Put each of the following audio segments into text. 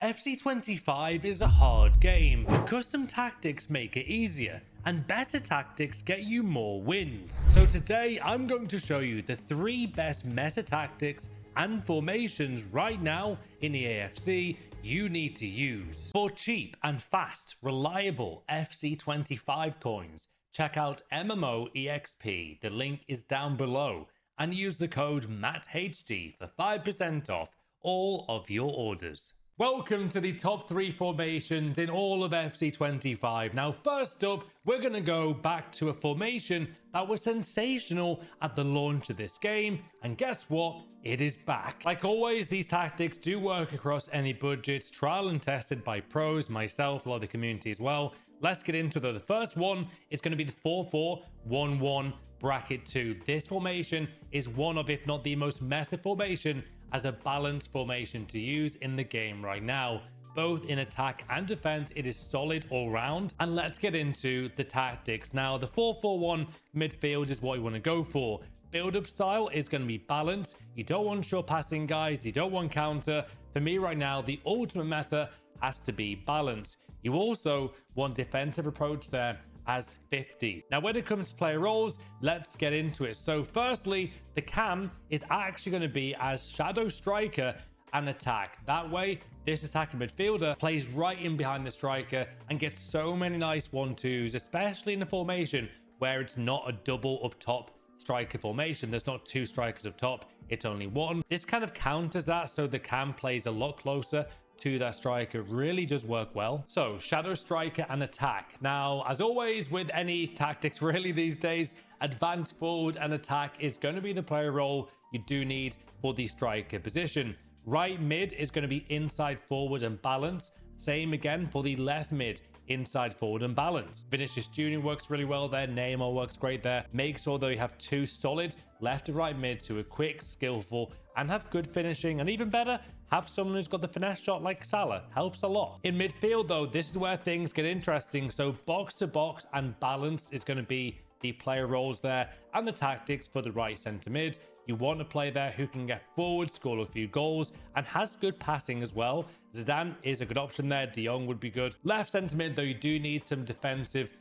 FC25 is a hard game, but custom tactics make it easier, and better tactics get you more wins. So today I'm going to show you the 3 best meta tactics and formations right now in the AFC you need to use. For cheap and fast, reliable FC25 coins, check out MMOEXP, the link is down below, and use the code MATTHD for 5% off all of your orders. Welcome to the top 3 formations in all of FC25. Now, first up, we're going to go back to a formation that was sensational at the launch of this game. And guess what? It is back. Like always, these tactics do work across any budgets, trial and tested by pros, myself, a lot of the community as well. Let's get into it. The first one is going to be the 4-4-1-1 bracket 2. This formation is one of, if not the most meta formation as a balanced formation to use in the game right now. Both in attack and defense, it is solid all round. And let's get into the tactics. Now, the 4-4-1 midfield is what you want to go for. Build-up style is going to be balanced. You don't want short passing guys. You don't want counter. For me right now, the ultimate meta has to be balance. You also want defensive approach there as 50. Now, when it comes to player roles, let's get into it. So firstly, the cam is actually going to be as shadow striker and attack. That way, this attacking midfielder plays right in behind the striker and gets so many nice 1-2s, especially in a formation where it's not a double up top striker formation. There's not 2 strikers up top, it's only 1. This kind of counters that, so the cam plays a lot closer to that striker. Really does work well. So shadow striker and attack. Now, as always with any tactics really these days, advanced forward and attack is going to be the player role you do need for the striker position. Right mid is going to be inside forward and balance. Same again for the left mid, inside forward and balance. Vinicius Jr. works really well there. Neymar works great there. Make sure though you have 2 solid left and right mids who are quick, skillful, and have good finishing. And even better, have someone who's got the finesse shot like Salah. Helps a lot. In midfield though, this is where things get interesting. So box to box and balance is going to be the player roles there, and the tactics for the right centre mid. You want a player there who can get forward, score a few goals, and has good passing as well. Zidane is a good option there. De Jong would be good. Left centre mid though, you do need some defensive,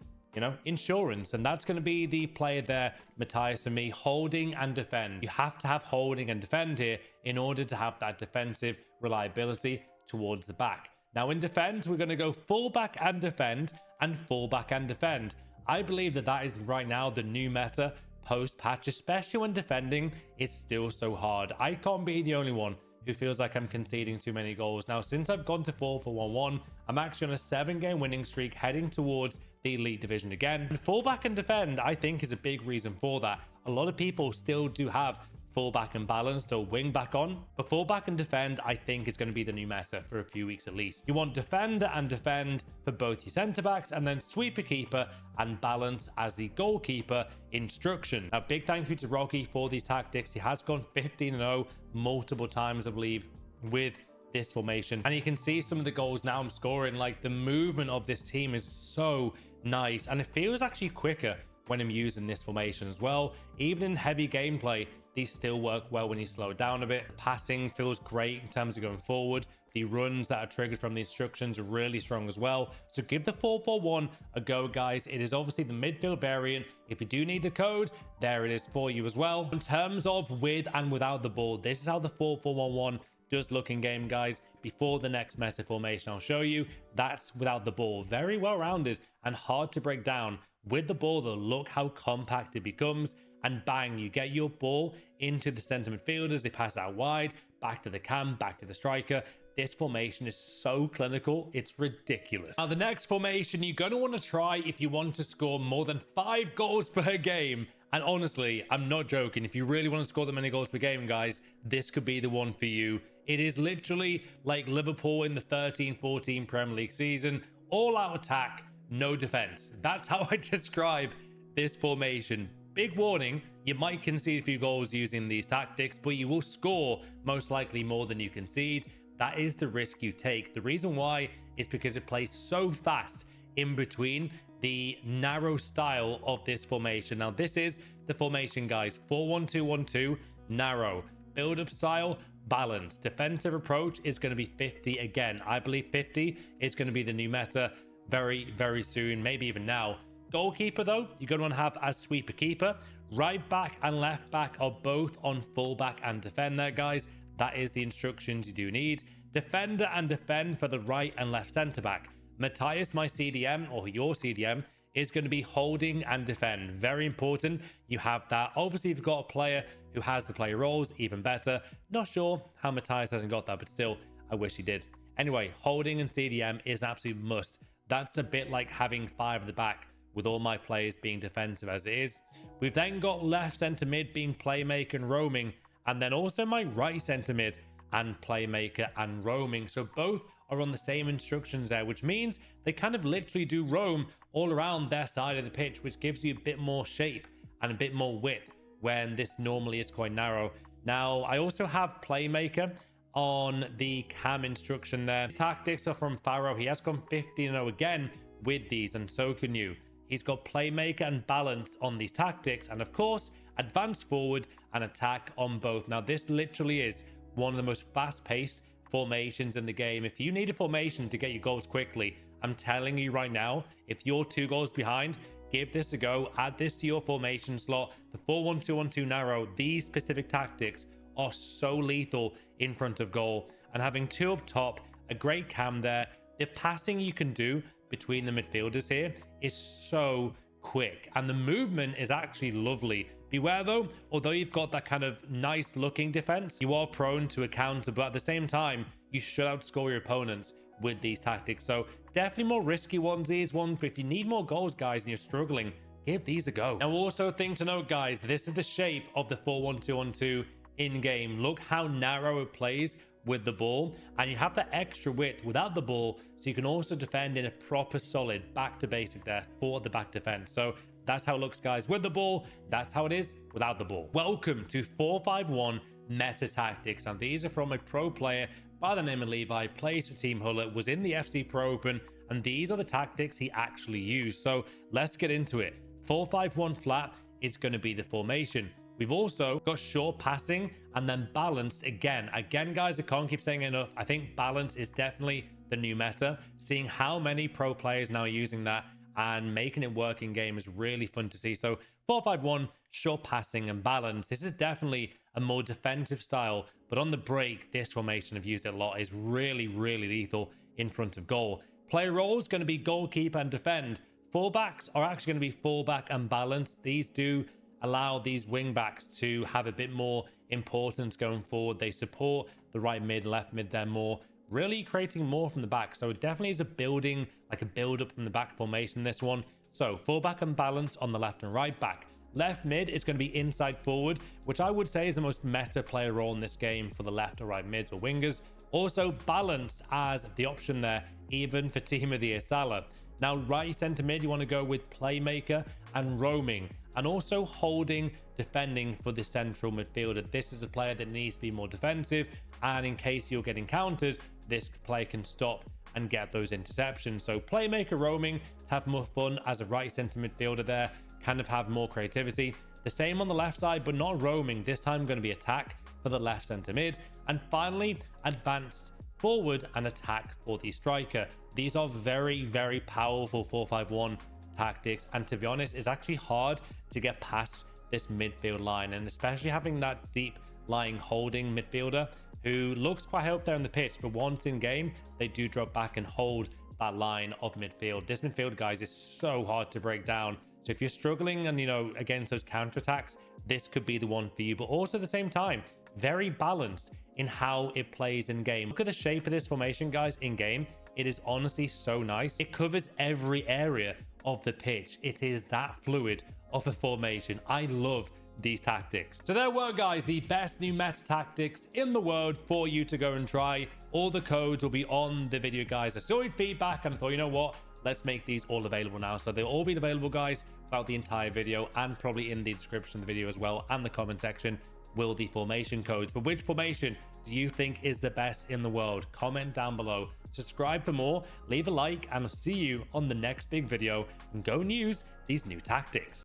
insurance, and that's going to be the player there, Matthias and me, holding and defend. You have to have holding and defend here in order to have that defensive reliability towards the back. Now in defense, we're going to go fullback and defend and fullback and defend. I believe that is right now the new meta post-patch, especially when defending is still so hard. I can't be the only one who feels like I'm conceding too many goals. Now, since I've gone to 4-4-1-1, I'm actually on a 7-game winning streak heading towards the elite division again. And fullback and defend, I think, is a big reason for that. A lot of people still do have fullback and balanced or wing back on, but fullback and defend I think is going to be the new meta for a few weeks at least. You want defender and defend for both your centre backs, and then sweeper keeper and balance as the goalkeeper instruction. Now, big thank you to Rocky for these tactics. He has gone 15-0 multiple times, I believe, with this formation, and you can see some of the goals now I'm scoring. Like, the movement of this team is so nice, and it feels actually quicker when I'm using this formation as well. Even in heavy gameplay, these still work well when you slow it down a bit. Passing feels great in terms of going forward. The runs that are triggered from the instructions are really strong as well. So give the 4-4-1 a go, guys. It is obviously the midfield variant. If you do need the code, there it is for you as well. In terms of with and without the ball, this is how the 4-4-1-1 does look in game, guys. Before the next meta formation I'll show you, that's without the ball. Very well rounded and hard to break down. With the ball though, look how compact it becomes, and bang, you get your ball into the centre midfielders. They pass out wide, back to the cam, back to the striker. This formation is so clinical, it's ridiculous. Now, the next formation you're going to want to try if you want to score more than 5 goals per game. And honestly, I'm not joking. If you really want to score that many goals per game, guys, this could be the one for you. It is literally like Liverpool in the 13-14 Premier League season. All out attack, no defense. That's how I describe this formation. Big warning, you might concede a few goals using these tactics, but you will score most likely more than you concede. That is the risk you take. The reason why is because it plays so fast in between the narrow style of this formation. Now, this is the formation, guys. 4-1-2-1-2, narrow. Build-up style, balance. Defensive approach is going to be 50 again. I believe 50 is going to be the new meta very, very soon, maybe even now. Goalkeeper, though, you're going to want to have as sweeper keeper. Right back and left back are both on fullback and defend there, guys. That is the instructions you do need. Defender and defend for the right and left centre back. Matthias, my CDM, or your CDM, is going to be holding and defend. Very important you have that. Obviously, if you've got a player who has the player roles, even better. Not sure how Matthias hasn't got that, but still, I wish he did. Anyway, holding and CDM is an absolute must. That's a bit like having 5 at the back, with all my players being defensive as it is. We've then got left centre mid being playmaker and roaming, and then also my right centre mid and playmaker and roaming. So both are on the same instructions there, which means they kind of literally do roam all around their side of the pitch, which gives you a bit more shape and a bit more width when this normally is quite narrow. Now, I also have playmaker on the cam instruction there. Tactics are from Pharaoh. He has gone 15-0 again with these, and so can you. He's got playmaker and balance on these tactics, and of course, advance forward and attack on both. Now, this literally is one of the most fast-paced formations in the game. If you need a formation to get your goals quickly, I'm telling you right now, if you're 2 goals behind, give this a go. Add this to your formation slot. The 4-1-2-1-2 narrow, these specific tactics are so lethal in front of goal. And having 2 up top, a great cam there. The passing you can do between the midfielders here is so quick, and the movement is actually lovely. Beware though, although you've got that kind of nice looking defense, you are prone to a counter, but at the same time you should outscore your opponents with these tactics. So definitely more risky ones, these ones, but if you need more goals, guys, and you're struggling, give these a go. Now, also thing to note, guys, this is the shape of the 4-1-2-1-2 in game. Look how narrow it plays with the ball, and you have that extra width without the ball, so you can also defend in a proper solid back to basic there for the back defense. So that's how it looks, guys, with the ball. That's how it is without the ball. Welcome to 4-5-1 meta tactics, and these are from a pro player by the name of Levi. Plays for Team Huller, was in the FC Pro Open, and these are the tactics he actually used. So let's get into it. 4-5-1 flat is going to be the formation. We've also got short passing and then balanced again. Again, guys, I can't keep saying enough. I think balance is definitely the new meta. Seeing how many pro players now are using that and making it work in game is really fun to see. So 4-5-1, short passing and balance. This is definitely a more defensive style, but on the break, this formation I've used it a lot, is really, really lethal in front of goal. Player role is going to be goalkeeper and defend. Fullbacks are actually going to be fullback and balance. These do allow these wing backs to have a bit more importance going forward. They support the right mid, left mid there more, really creating more from the back. So it definitely is a building, like a build up from the back formation, this one. So fullback and balance on the left and right back. Left mid is going to be inside forward, which I would say is the most meta player role in this game for the left or right mids or wingers. Also balance as the option there, even for Team of the Year Salah. Now, right center mid, you want to go with playmaker and roaming, and also holding, defending for the central midfielder. This is a player that needs to be more defensive, and in case you're getting countered, this player can stop and get those interceptions. So playmaker, roaming to have more fun as a right center midfielder there, kind of have more creativity. The same on the left side, but not roaming. This time going to be attack for the left center mid. And finally, advanced forward and attack for the striker. These are very, very powerful 4-5-1 tactics, and to be honest, it's actually hard to get past this midfield line, and especially having that deep lying holding midfielder who looks quite high up there in the pitch, but once in game they do drop back and hold that line of midfield. This midfield, guys, is so hard to break down. So if you're struggling and, you know, against those counterattacks, this could be the one for you. But also at the same time, very balanced in how it plays in game. Look at the shape of this formation, guys, in game. It is honestly so nice. It covers every area of the pitch. It is that fluid of a formation. I love these tactics. So there were, guys, the best new meta tactics in the world for you to go and try. All the codes will be on the video, guys. I saw your feedback and I thought, you know what, let's make these all available now. So they'll all be available, guys, throughout the entire video, and probably in the description of the video as well, and the comment section will the formation codes. But which formation do you think is the best in the world? Comment down below, subscribe for more, leave a like, and I'll see you on the next big video, and go and use these new tactics.